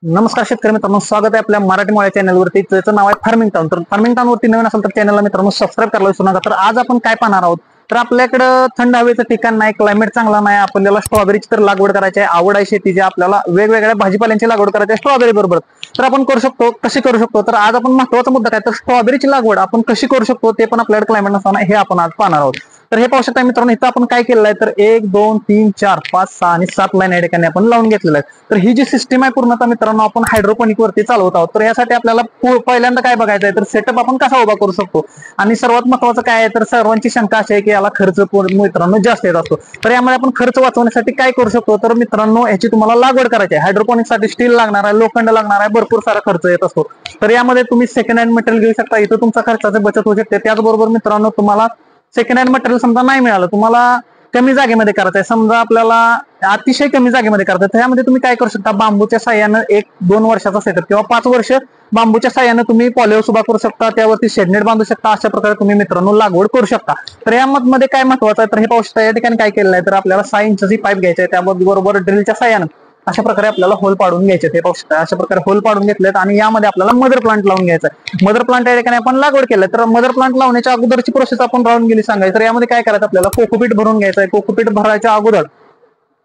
नमस्कार शेतकरी मित्रांनो, स्वागत आहे आपल्या मराठी माळ्या चॅनलवरती. त्याचं नाव आहे फार्मिंग टाउन. तर फार्मिंग टाउन वरती नवीन असेल तर चॅनलला मित्रांनो सबस्क्राईब करायला विसरू नका. तर आज आपण काय पाहणार आहोत, तर आपल्याकडे थंड हवेचं ठिकाण नाही, क्लायमेट चांगला नाही, आपल्याला स्ट्रॉबेरीची तर लागवड करायची आहे, आवड आहे शेतीची, आपल्याला वेगवेगळ्या भाजीपाल्यांची लागवड करायची आहे स्ट्रॉबेरी बरोबर. तर आपण करू शकतो, कशी करू शकतो, तर आज आपण महत्त्वाचा मुद्दा काय, तर स्ट्रॉबेरीची लागवड आपण कशी करू शकतो ते पण आपल्याकडे क्लायमेट नसताना हे आपण आज पाहणार आहोत. तर हे पाहू शकता मित्रांनो, इथं आपण काय केलेलं आहे, तर 1 2 3 4 5 6 आणि 7 लाईन या ठिकाणी आपण लावून घेतलेलं आहे. तर ही जी सिस्टीम आहे पूर्णतः मित्रांनो आपण हायड्रोपोनिक वरती चालवत आहोत. तर यासाठी आपल्याला पहिल्यांदा काय बघायचं आहे, तर सेटअप आपण कसा उभा करू शकतो आणि सर्वात महत्वाचं काय आहे, तर सर्वांची शंका अशी आहे की याला खर्च मित्रांनो जास्त येत असतो. तर यामध्ये आपण खर्च वाचवण्यासाठी काय करू शकतो, तर मित्रांनो याची तुम्हाला लागवड करायची आहे. हायड्रोपोनिक साठी स्टील लागणार आहे, लोखंड लागणार आहे, भरपूर सारा खर्च येत असतो. तर यामध्ये तुम्ही सेकंड हँड मटेरियल घेऊ शकता, इथं तुमचा खर्चाची बचत होऊ शकते. त्याचबरोबर मित्रांनो तुम्हाला सेकंड हँड मटेरियल समजा नाही मिळालं, तुम्हाला कमी जागेमध्ये करायचं आहे, समजा आपल्याला अतिशय कमी जागेमध्ये करायचं आहे, त्यामध्ये तुम्ही काय करू शकता, बांबूच्या साह्यानं 1-2 वर्षाचा सेटअप किंवा 5 वर्ष बांबूच्या साह्यानं तुम्ही पॉलिहाऊस उभा करू शकता, त्यावरती शेडनेट बांधू शकता. अशा प्रकारे तुम्ही मित्रांनो लागवड करू शकता. तर यामध्ये काय महत्वाचं आहे, तर हे पाहू शकता या ठिकाणी काय केलेलं आहे, तर आपल्याला 6 इंचची पाईप घ्यायची आहे, त्याबरोबर ड्रिलच्या साह्यानं अशा प्रकारे आपल्याला होल पाडून घ्यायचे. ते पाहू शकता अशा प्रकारे होल पाडून घेतलेत आणि यामध्ये आपल्याला मदर प्लांट लावून घ्यायचा आहे. मदर प्लांट या ठिकाणी आपण लागवड केलं. तर मदर प्लांट लावण्याच्या अगोदरची प्रोसेस आपण राहून गेली सांगायचं. तर यामध्ये काय करायचं, आपल्याला कोकोपीट भरून घ्यायचं आहे. कोकोपीट भरायच्या अगोदर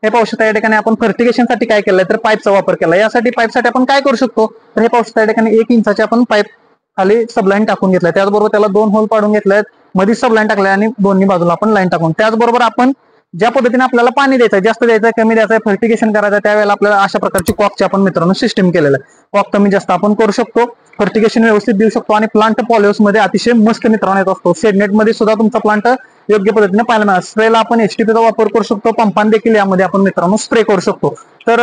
हे पाहू शकता या ठिकाणी आपण फर्टिगेशन साठी काय केलंय, तर पाईपचा वापर केला. यासाठी पाईपसाठी आपण काय करू शकतो, तर हे पाहू शकता या ठिकाणी 1 इंचाचे आपण पाईप खाली सबलाईन टाकून घेतलाय, त्याचबरोबर त्याला 2 होल पाडून घेतलाय, मध्ये सबलाईन टाकलाय आणि दोन्ही बाजूला आपण लाईन टाकून. त्याचबरोबर आपण ज्या पद्धतीने आपल्याला पाणी द्यायचं, जास्त द्यायचं, कमी द्यायचं, फर्टिगेशन करायचं, त्यावेळेला आपल्याला अशा प्रकारची कॉकची आपण मित्रांनो सिस्टम केलेलं आहे. कॉक कमी जास्त आपण करू शकतो, फर्टिगेशन व्यवस्थित देऊ शकतो आणि प्लांट पॉलिहाऊस मध्ये अतिशय मस्त मित्रांनो येत असतो. शेडनेट मध्ये सुद्धा तुमचा प्लांट योग्य पद्धतीने पाहायला मिळाला. स्प्रेला आपण एचटीपीचा वापर करू शकतो, पंपान देखील यामध्ये आपण मित्रांनो स्प्रे करू शकतो. तर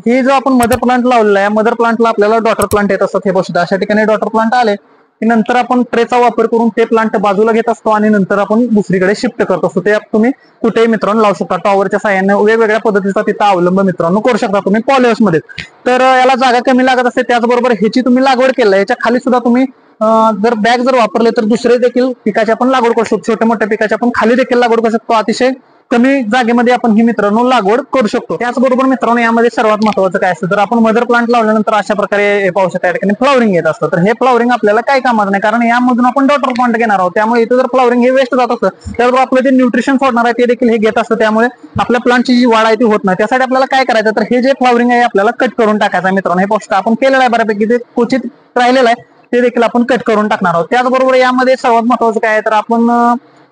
ही जो आपण मदर प्लांट लावलेला आहे, मदर प्लांटला आपल्याला डॉटर प्लांट येत असतात. हे बघू अशा ठिकाणी डॉटर प्लांट आले की नंतर आपण ट्रेचा वापर करून ते प्लांट बाजूला घेत असतो आणि नंतर आपण दुसरीकडे शिफ्ट करत असतो. ते तुम्ही कुठेही मित्रांनो लावू शकता, टॉवरच्या साह्याने वेगवेगळ्या पद्धतीचा तिथं अवलंब मित्रांनो करू शकता तुम्ही पॉलिहाऊस मध्ये. तर याला जागा कमी लागत असते. त्याचबरोबर ह्याची तुम्ही लागवड केलं, याच्या खाली सुद्धा तुम्ही जर बॅग जर वापरले तर दुसरे देखील पिकाची आपण लागवड करू शकतो. छोट्या मोठ्या पिकाची आपण खाली देखील लागवड करू शकतो. अतिशय कमी जागेमध्ये आपण ही मित्रांनो लागवड करू शकतो. त्याचबरोबर मित्रांनो यामध्ये सर्वात महत्वाचं काय असतं, तर आपण मदर प्लांट लावल्यानंतर अशा प्रकारे पाहू शकता या ठिकाणी फ्लॉवरिंग येत असतं. तर हे फ्लॉवरिंग आपल्याला काय कामाचं नाही, कारण यामधून आपण डॉटर प्लांट घेणार आहोत. त्यामुळे इथं जर फ्लॉवरिंग हे वेस्ट जात असतं, त्याबरोबर आपलं जे न्यूट्रिशन सोडणार आहे ते देखील हे घेत असतं. त्यामुळे आपल्या प्लांटची जी वाढ आहे ती होत नाही. त्यासाठी आपल्याला काय करायचं, तर हे जे फ्लॉवरिंग आहे आपल्याला कट करून टाकायचं आहे मित्रांनो. हे पाहू शकता आपण केलेलं आहे बऱ्यापैकी, ते क्वचित राहिलेलं आहे ते देखील आपण कट करून टाकणार आहोत. त्याचबरोबर यामध्ये सर्वात महत्वाचं काय आहे, तर आपण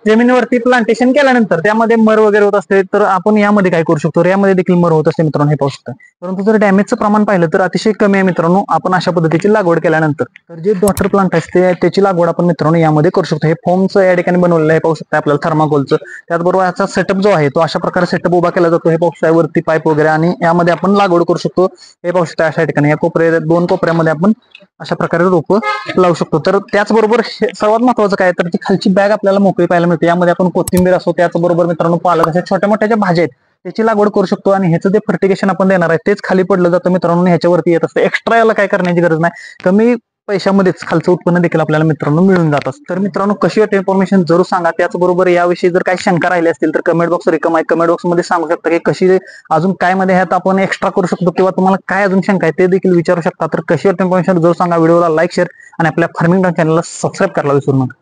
जमिनीवरती प्लांटेशन केल्यानंतर त्यामध्ये मर वगैरे होत असते, तर आपण यामध्ये काय करू शकतो, यामध्ये देखील मर होत असते मित्रांनो. हे पाहू शकता. परंतु जर डॅमेजचं प्रमाण पाहिलं तर अतिशय कमी आहे मित्रांनो आपण अशा पद्धतीची लागवड केल्यानंतर. तर जे डॉटर प्लांट असते त्याची लागवड आपण मित्रांनो यामध्ये करू शकतो. हे फोमचं या ठिकाणी बनवलेलं आहे, पाहू शकता आपल्याला थर्माकोलचं. त्याचबरोबर याचा सेटअप जो आहे तो अशा प्रकारे सेटअप उभा केला जातो. हे पाहू शकता वरती पाईप वगैरे आणि यामध्ये आपण लागवड करू शकतो. हे पाहू शकता अशा ठिकाणी या कोपऱ्या 2 कोपऱ्यामध्ये आपण अशा प्रकारे रोपं लावू शकतो. तर त्याचबरोबर सर्वात महत्वाचं काय, तर ती खालची बॅग आपल्याला मोकळी पाहायला मिळते. यामध्ये आपण कोथिंबीर असो, त्याचबरोबर मित्रांनो पालक, अशा छोट्या मोठ्या ज्या भाज्या आहेत त्याची लागवड करू शकतो आणि ह्याचं जे फर्टिगेशन आपण देणार आहे तेच खाली पडलं जातं मित्रांनो, ह्याच्यावरती येत असतं. एक्स्ट्रा याला काय करण्याची गरज नाही, कमी पैशामध्येच खालचं उत्पन्न देखील आपल्याला मित्रांनो मिळून जात असतं. तर मित्रांनो कशी वाटते इन्फॉर्मेशन जरूर सांगा. त्याचबरोबर याविषयी जर काही शंका राहिली असतील तर कमेंट बॉक्स रिकामा आहे, कमेंट बॉक्स मध्ये सांगू शकता की कशी अजून काय मध्ये ह्यात आपण एक्स्ट्रा करू शकतो किंवा तुम्हाला काय अजून शंका आहे ते देखील विचारू शकता. तर कशी वाटते इन्फॉर्मेशन जरूर सांगा. व्हिडिओला लाईक, शेअर आणि आपल्या फार्मिंग चॅनलला सबस्क्राईब करायला विसरू नका.